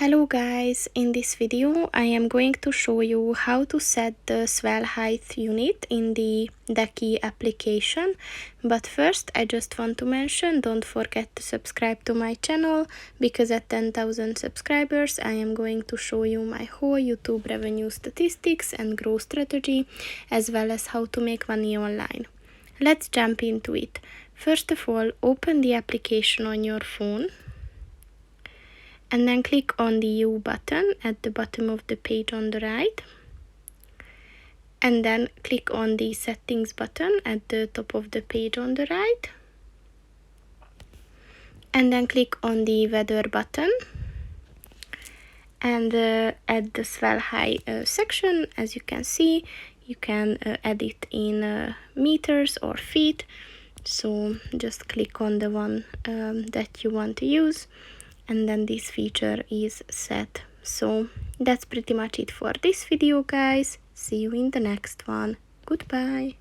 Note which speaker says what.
Speaker 1: Hello guys, in this video I am going to show you how to set the swell height unit in the Deckee application. But first I just want to mention, don't forget to subscribe to my channel, because at 10,000 subscribers I am going to show you my whole YouTube revenue statistics and growth strategy, as well as how to make money online. Let's jump into it. First of all, open the application on your phone. And then click on the U button at the bottom of the page on the right. And then click on the settings button at the top of the page on the right. And then click on the weather button. And at the swell height section, as you can see, you can add it in meters or feet. So just click on the one that you want to use. And then this feature is set. So that's pretty much it for this video, guys. See you in the next one. Goodbye.